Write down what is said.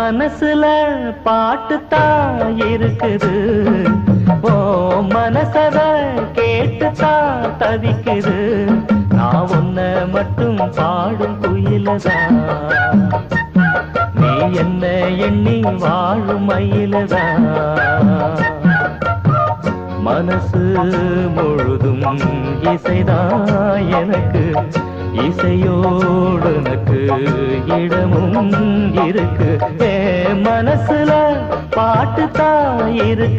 மனசுல பாட்டுத்தான் இருக்குது, ஓ மனசத கேட்டுத்தான் தவிக்குது. நான் உன்னை மட்டும் பாடும் குயிலதான், நீ என்ன எண்ணி வாழும் மயிலதான். மனசு முழுதும் இசைதான் எனக்கு, இசையோடு எனக்கு இடமும் இருக்கு. மனசுல பாட்டுத்தான் இருக்கு.